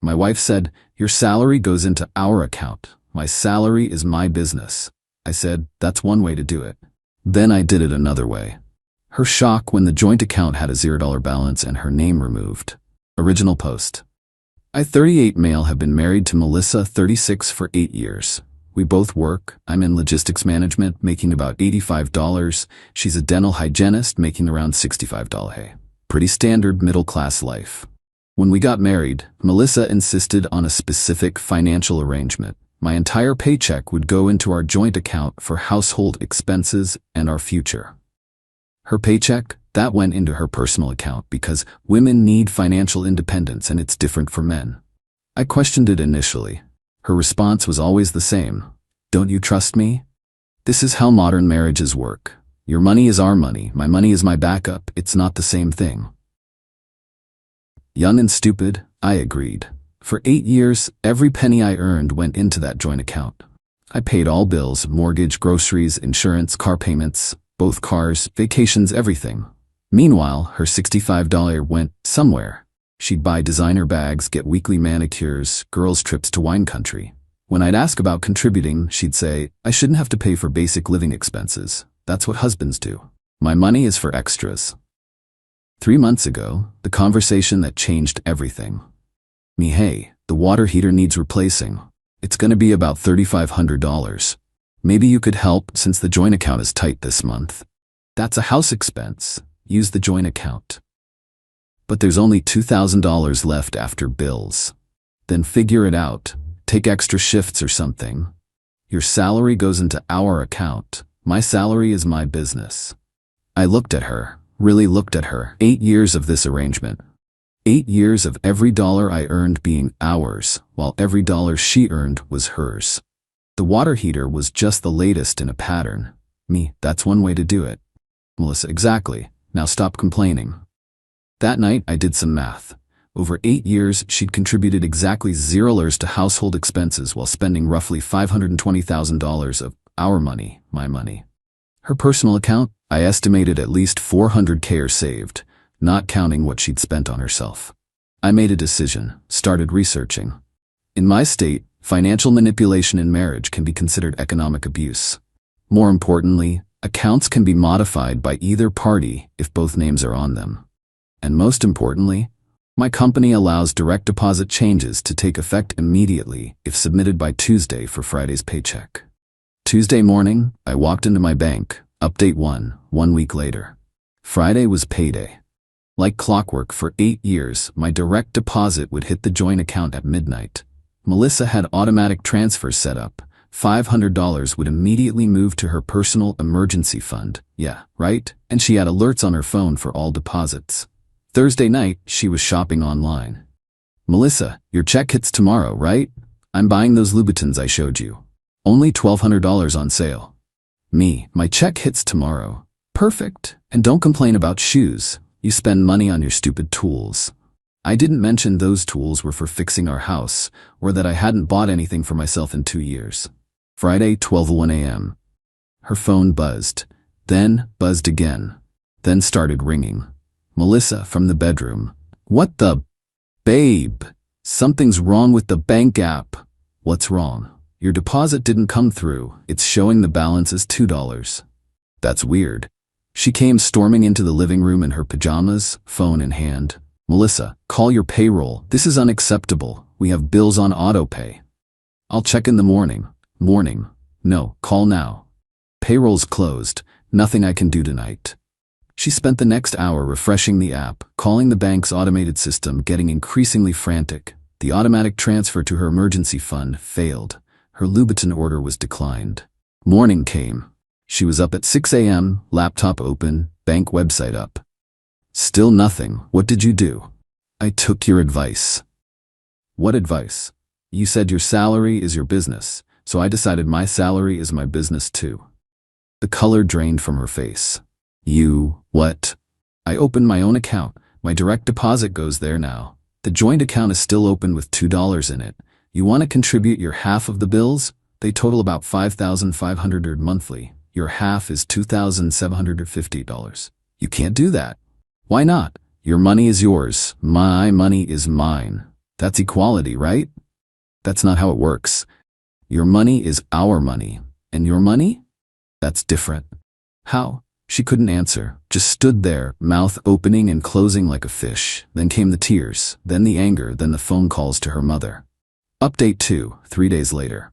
My wife said, "Your salary goes into our account. My salary is my business." I said, "That's one way to do it." Then I did it another way. Her shock when the joint account had a $0 balance and her name removed. Original post. I, 38 male, have been married to Melissa, 36, for 8 years. We both work. I'm in logistics management, making about $85. She's a dental hygienist, making around $65. Hey, pretty standard middle-class life. When we got married, Melissa insisted on a specific financial arrangement. My entire paycheck would go into our joint account for household expenses and our future. Her paycheck, that went into her personal account because women need financial independence and it's different for men. I questioned it initially. Her response was always the same. "Don't you trust me?" This is how modern marriages work. Your money is our money, my money is my backup, it's not the same thing. Young and stupid, I agreed. For 8 years, every penny I earned went into that joint account. I paid all bills, mortgage, groceries, insurance, car payments, both cars, vacations, everything. Meanwhile, her $65 went somewhere. She'd buy designer bags, get weekly manicures, girls' trips to wine country. When I'd ask about contributing, she'd say, "I shouldn't have to pay for basic living expenses. That's what husbands do. My money is for extras." 3 months ago, the conversation that changed everything. "Hey, the water heater needs replacing. It's gonna be about $3,500. Maybe you could help since the joint account is tight this month." That's a house expense. Use the joint account. But there's only $2,000 left after bills. Then figure it out. Take extra shifts or something. Your salary goes into our account. My salary is my business. I looked at her, really looked at her. 8 years of this arrangement. 8 years of every dollar I earned being ours, while every dollar she earned was hers. The water heater was just the latest in a pattern. That's one way to do it. Melissa, exactly. Now stop complaining. That night, I did some math. Over 8 years, she'd contributed exactly $0 to household expenses while spending roughly $520,000 of our money, my money. Her personal account, I estimated at least $400K are saved, not counting what she'd spent on herself. I made a decision, started researching. In my state, financial manipulation in marriage can be considered economic abuse. More importantly, accounts can be modified by either party if both names are on them. And most importantly, my company allows direct deposit changes to take effect immediately if submitted by Tuesday for Friday's paycheck. Tuesday morning, I walked into my bank, update 1 week later. Friday was payday. Like clockwork, for 8 years, my direct deposit would hit the joint account at midnight. Melissa had automatic transfers set up. $500 would immediately move to her personal emergency fund. Yeah, right? And she had alerts on her phone for all deposits. Thursday night, she was shopping online. "Melissa, your check hits tomorrow, right? I'm buying those Louboutins I showed you. Only $1,200 on sale." My check hits tomorrow. Perfect. And don't complain about shoes. You spend money on your stupid tools. I didn't mention those tools were for fixing our house, or that I hadn't bought anything for myself in 2 years. Friday, 12:01 a.m. Her phone buzzed, then buzzed again, then started ringing. Melissa from the bedroom. "What the? Babe, something's wrong with the bank app." "What's wrong?" "Your deposit didn't come through. It's showing the balance as $2. "That's weird." She came storming into the living room in her pajamas, phone in hand. "Melissa, call your payroll. This is unacceptable. We have bills on autopay." "I'll check in the morning." "Morning? No, call now. Payroll's closed. Nothing I can do tonight." She spent the next hour refreshing the app, calling the bank's automated system, getting increasingly frantic. The automatic transfer to her emergency fund failed. Her Louboutin order was declined. Morning came. She was up at 6 a.m., laptop open, bank website up. Still nothing. "What did you do?" "I took your advice." "What advice?" "You said your salary is your business, so I decided my salary is my business too." The color drained from her face. "You, what?" "I opened my own account. My direct deposit goes there now. The joint account is still open with $2 in it. You want to contribute your half of the bills? They total about $5,500 monthly. Your half is $2,750. You can't do that." "Why not? Your money is yours. My money is mine. That's equality, right? That's not how it works. Your money is our money, and your money? That's different. How? She couldn't answer, just stood there, mouth opening and closing like a fish. Then came the tears, then the anger, then the phone calls to her mother. Update 2, 3 days later.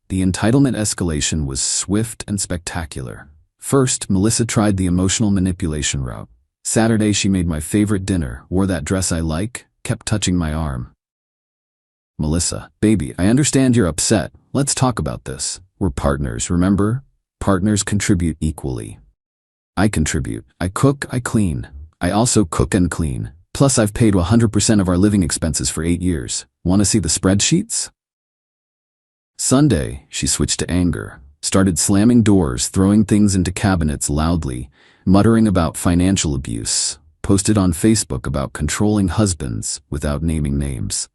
The entitlement escalation was swift and spectacular. First, Melissa tried the emotional manipulation route. Saturday, she made my favorite dinner, wore that dress I like, kept touching my arm. Melissa, baby, I understand you're upset. Let's talk about this. We're partners, remember? Partners contribute equally. I contribute. I cook, I clean. I also cook and clean. Plus, I've paid 100% of our living expenses for 8 years. Want to see the spreadsheets? Sunday, she switched to anger, started slamming doors, throwing things into cabinets loudly, muttering about financial abuse, posted on Facebook about controlling husbands without naming names.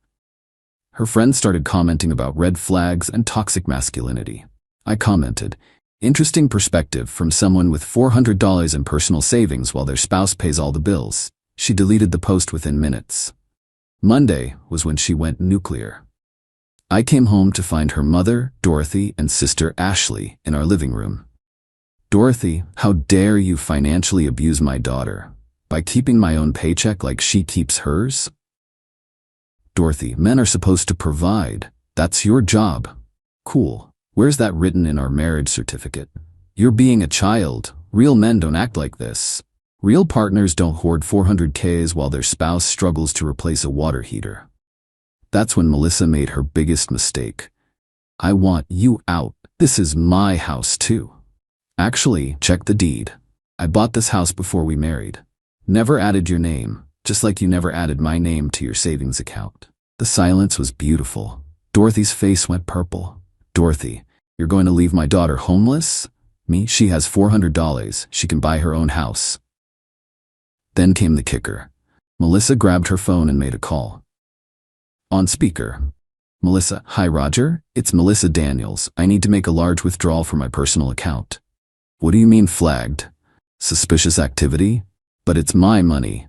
Her friends started commenting about red flags and toxic masculinity. I commented, interesting perspective from someone with $400 in personal savings while their spouse pays all the bills. She deleted the post within minutes. Monday was when she went nuclear. I came home to find her mother, Dorothy, and sister Ashley in our living room. Dorothy, how dare you financially abuse my daughter by keeping my own paycheck like she keeps hers? Dorothy, men are supposed to provide. That's your job. Cool. Where's that written in our marriage certificate? You're being a child. Real men don't act like this. Real partners don't hoard $400K while their spouse struggles to replace a water heater. That's when Melissa made her biggest mistake. I want you out. This is my house too. Actually, check the deed. I bought this house before we married. Never added your name, just like you never added my name to your savings account. The silence was beautiful. Dorothy's face went purple. Dorothy, you're going to leave my daughter homeless? Me? She has $400. She can buy her own house. Then came the kicker. Melissa grabbed her phone and made a call. On speaker. Melissa, hi Roger, it's Melissa Daniels. I need to make a large withdrawal from my personal account. What do you mean flagged? Suspicious activity? But it's my money.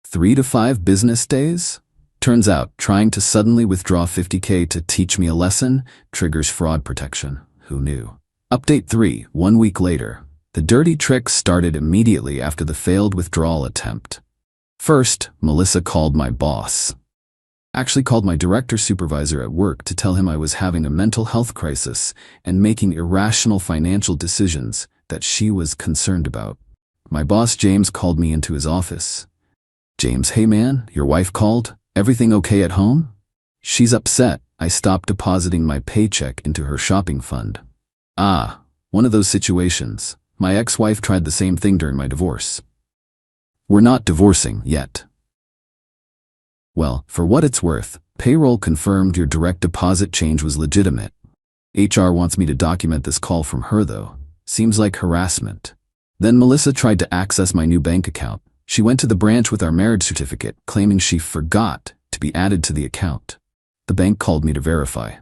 3 to 5 business days? Turns out, trying to suddenly withdraw $50K to teach me a lesson triggers fraud protection. Who knew? Update 3, 1 week later. The dirty trick started immediately after the failed withdrawal attempt. First, Melissa called my boss. Actually called my director supervisor at work to tell him I was having a mental health crisis and making irrational financial decisions that she was concerned about. My boss James called me into his office. James, hey man, your wife called? Everything okay at home? She's upset. I stopped depositing my paycheck into her shopping fund. Ah, one of those situations. My ex-wife tried the same thing during my divorce. We're not divorcing yet. Well, for what it's worth, payroll confirmed your direct deposit change was legitimate. HR wants me to document this call from her though. Seems like harassment. Then Melissa tried to access my new bank account. She went to the branch with our marriage certificate, claiming she forgot to be added to the account. The bank called me to verify.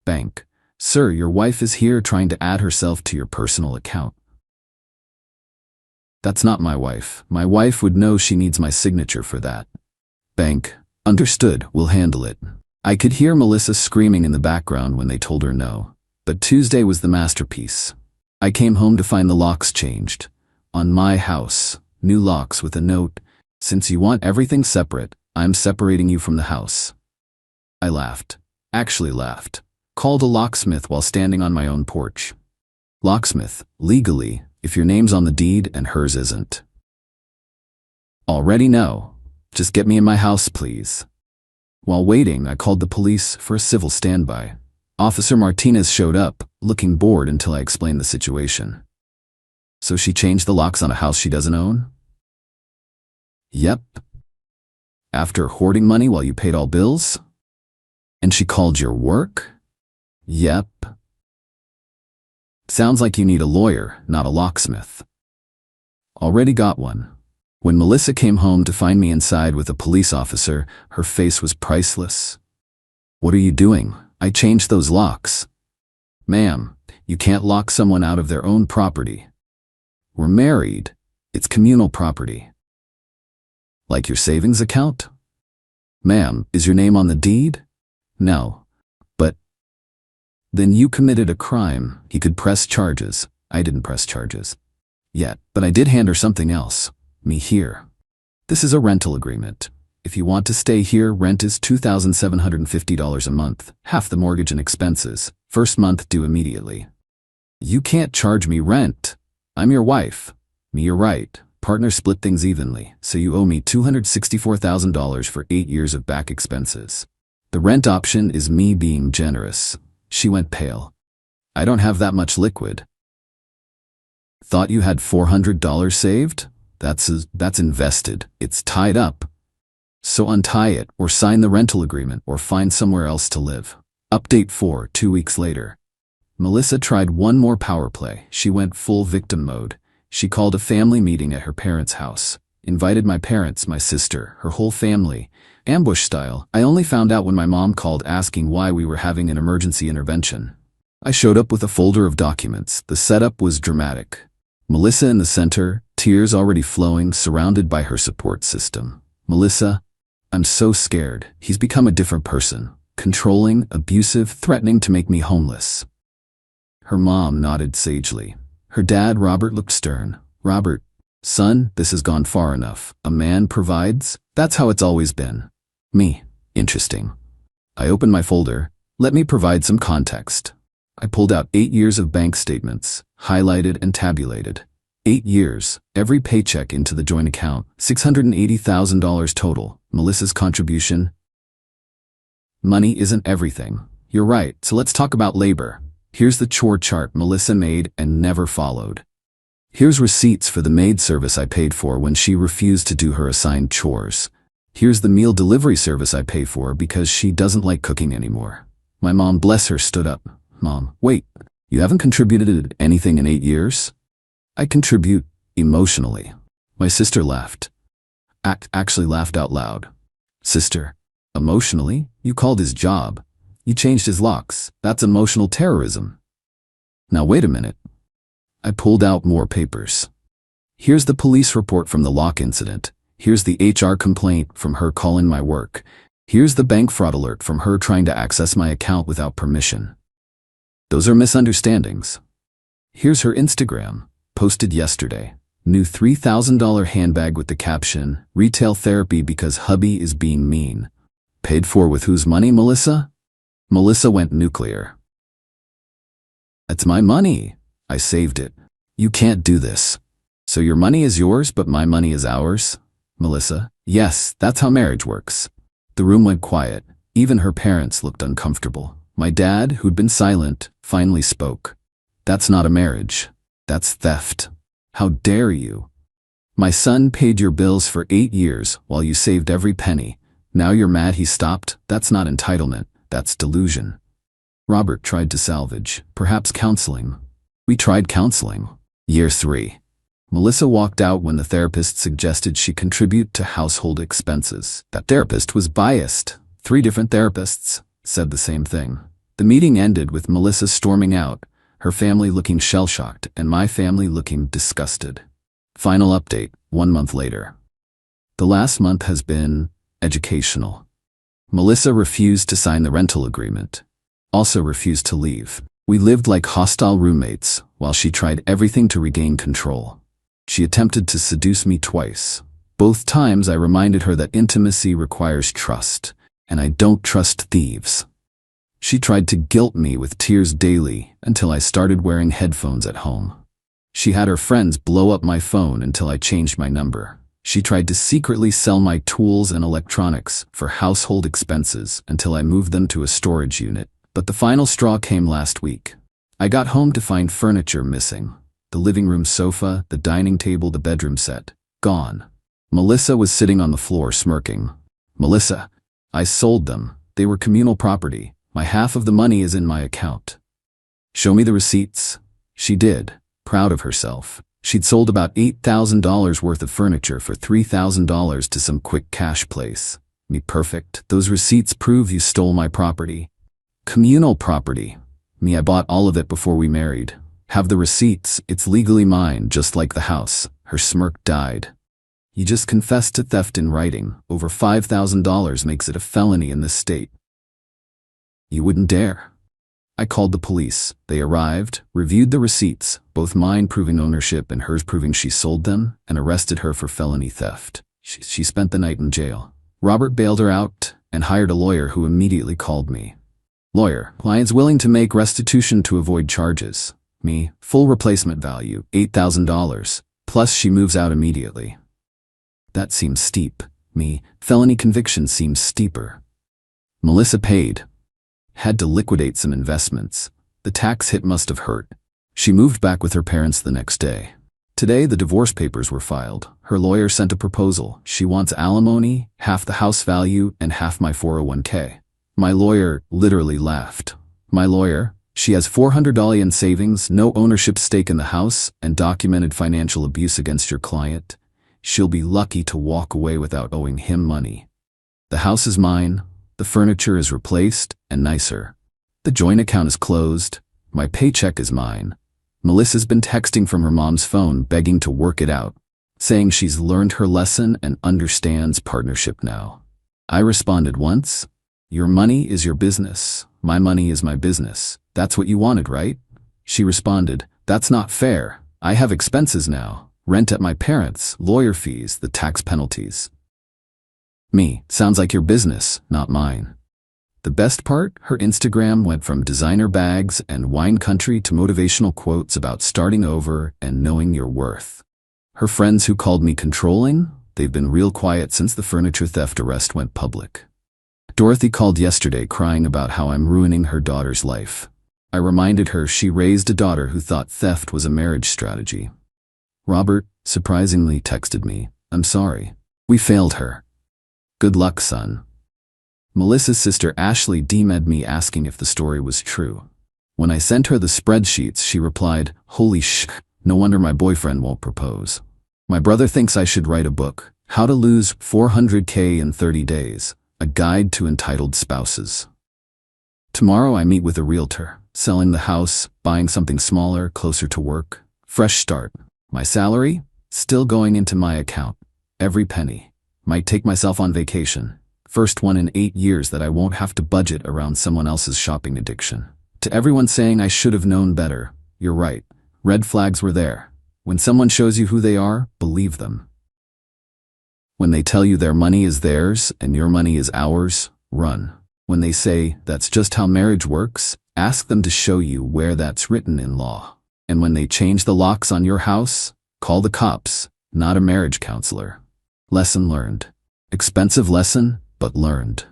Bank, sir, your wife is here trying to add herself to your personal account. That's not my wife. My wife would know she needs my signature for that. Bank, understood, we'll handle it. I could hear Melissa screaming in the background when they told her no. But Tuesday was the masterpiece. I came home to find the locks changed. On my house, new locks with a note, since you want everything separate, I'm separating you from the house. I laughed. Actually laughed. Called a locksmith while standing on my own porch. Locksmith, legally, if your name's on the deed and hers isn't. Already no. Just get me in my house, please. While waiting, I called the police for a civil standby. Officer Martinez showed up, looking bored until I explained the situation. So she changed the locks on a house she doesn't own? Yep. After hoarding money while you paid all bills? And she called your work? Yep. Sounds like you need a lawyer, not a locksmith. Already got one. When Melissa came home to find me inside with a police officer, her face was priceless. What are you doing? I changed those locks. Ma'am, you can't lock someone out of their own property. We're married. It's communal property. Like your savings account? Ma'am, is your name on the deed? No. But then you committed a crime. He could press charges. I didn't press charges yet, but I did hand her something else. Me here. This is a rental agreement. If you want to stay here, rent is $2,750 a month, half the mortgage and expenses. First month due immediately. You can't charge me rent. I'm your wife. Me, you're right. Partners split things evenly, so you owe me $264,000 for 8 years of back expenses. The rent option is me being generous. She went pale. I don't have that much liquid. Thought you had $400 saved? That's invested. It's tied up. So untie it, or sign the rental agreement, or find somewhere else to live. Update 4, 2 weeks later. Melissa tried one more power play. She went full victim mode. She called a family meeting at her parents' house. Invited my parents, my sister, her whole family. Ambush style. I only found out when my mom called asking why we were having an emergency intervention. I showed up with a folder of documents. The setup was dramatic. Melissa in the center, tears already flowing, surrounded by her support system. Melissa, I'm so scared. He's become a different person. Controlling, abusive, threatening to make me homeless. Her mom nodded sagely. Her dad, Robert, looked stern. Robert, son, this has gone far enough. A man provides? That's how it's always been. Me. Interesting. I opened my folder. Let me provide some context. I pulled out 8 years of bank statements, highlighted and tabulated. 8 years, every paycheck into the joint account, $680,000 total. Melissa's contribution. Money isn't everything. You're right, so let's talk about labor. Here's the chore chart Melissa made and never followed. Here's receipts for the maid service I paid for when she refused to do her assigned chores. Here's the meal delivery service I pay for because she doesn't like cooking anymore. My mom, bless her, stood up. Mom, wait, you haven't contributed anything in 8 years? I contribute emotionally. My sister laughed. Actually laughed out loud. Sister, emotionally? You called his job. You changed his locks. That's emotional terrorism. Now wait a minute. I pulled out more papers. Here's the police report from the lock incident. Here's the HR complaint from her calling my work. Here's the bank fraud alert from her trying to access my account without permission. Those are misunderstandings. Here's her Instagram, posted yesterday. New $3,000 handbag with the caption, retail therapy because hubby is being mean. Paid for with whose money, Melissa? Melissa went nuclear. It's my money. I saved it. You can't do this. So your money is yours, but my money is ours? Melissa, yes, that's how marriage works. The room went quiet. Even her parents looked uncomfortable. My dad, who'd been silent, finally spoke. That's not a marriage. That's theft. How dare you? My son paid your bills for 8 years while you saved every penny. Now you're mad he stopped? That's not entitlement. That's delusion. Robert tried to salvage, perhaps counseling. We tried counseling. Year 3. Melissa walked out when the therapist suggested she contribute to household expenses. That therapist was biased. 3 different therapists said the same thing. The meeting ended with Melissa storming out, her family looking shell-shocked and my family looking disgusted. Final update, 1 month later. The last month has been educational. Melissa refused to sign the rental agreement. Also refused to leave. We lived like hostile roommates while she tried everything to regain control. She attempted to seduce me twice. Both times I reminded her that intimacy requires trust, and I don't trust thieves. She tried to guilt me with tears daily until I started wearing headphones at home. She had her friends blow up my phone until I changed my number. She tried to secretly sell my tools and electronics for household expenses until I moved them to a storage unit. But the final straw came last week. I got home to find furniture missing. The living room sofa, the dining table, the bedroom set. Gone. Melissa was sitting on the floor smirking. Melissa, I sold them. They were communal property. My half of the money is in my account. Show me the receipts. She did, proud of herself. She'd sold about $8,000 worth of furniture for $3,000 to some quick cash place. Me perfect. Those receipts prove you stole my property. Communal property. Me, I bought all of it before we married. Have the receipts. It's legally mine, just like the house. Her smirk died. You just confessed to theft in writing. Over $5,000 makes it a felony in this state. You wouldn't dare. I called the police. They arrived, reviewed the receipts, both mine proving ownership and hers proving she sold them, and arrested her for felony theft. She spent the night in jail. Robert bailed her out and hired a lawyer who immediately called me. Lawyer, client's willing to make restitution to avoid charges. Me, full replacement value, $8,000, plus she moves out immediately. That seems steep. Me, felony conviction seems steeper. Melissa paid. Had to liquidate some investments. The tax hit must have hurt. She moved back with her parents the next day. Today, the divorce papers were filed. Her lawyer sent a proposal. She wants alimony, half the house value, and half my 401k. My lawyer literally laughed. My lawyer, she has $400 in savings, no ownership stake in the house, and documented financial abuse against your client. She'll be lucky to walk away without owing him money. The house is mine. The furniture is replaced and nicer. The joint account is closed. My paycheck is mine. Melissa's been texting from her mom's phone begging to work it out, saying she's learned her lesson and understands partnership now. I responded once, "Your money is your business. My money is my business. That's what you wanted, right?" She responded, "That's not fair. I have expenses now. Rent at my parents', lawyer fees, the tax penalties." Me, sounds like your business, not mine. The best part, her Instagram went from designer bags and wine country to motivational quotes about starting over and knowing your worth. Her friends who called me controlling, they've been real quiet since the furniture theft arrest went public. Dorothy called yesterday crying about how I'm ruining her daughter's life. I reminded her she raised a daughter who thought theft was a marriage strategy. Robert, surprisingly, texted me, "I'm sorry. We failed her. Good luck, son." Melissa's sister Ashley DM'd me asking if the story was true. When I sent her the spreadsheets, she replied, "Holy sh*, no wonder my boyfriend won't propose. My brother thinks I should write a book, How to Lose $400K in 30 Days, a guide to entitled spouses." Tomorrow I meet with a realtor, selling the house, buying something smaller, closer to work. Fresh start. My salary? Still going into my account. Every penny. Might take myself on vacation. First one in 8 years that I won't have to budget around someone else's shopping addiction. To everyone saying I should have known better, you're right. Red flags were there. When someone shows you who they are, believe them. When they tell you their money is theirs and your money is ours, run. When they say that's just how marriage works, ask them to show you where that's written in law. And when they change the locks on your house, call the cops, not a marriage counselor. Lesson learned. Expensive lesson, but learned.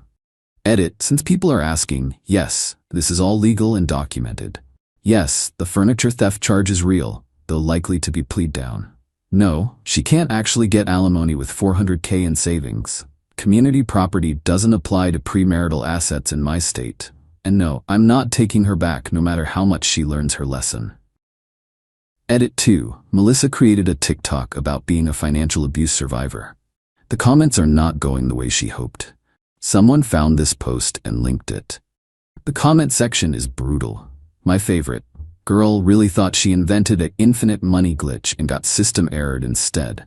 Edit, since people are asking, yes, this is all legal and documented. Yes, the furniture theft charge is real, though likely to be plead down. No, she can't actually get alimony with $400K in savings. Community property doesn't apply to premarital assets in my state. And no, I'm not taking her back no matter how much she learns her lesson. Edit 2. Melissa created a TikTok about being a financial abuse survivor. The comments are not going the way she hoped. Someone found this post and linked it. The comment section is brutal. My favorite. Girl really thought she invented an infinite money glitch and got system errored instead.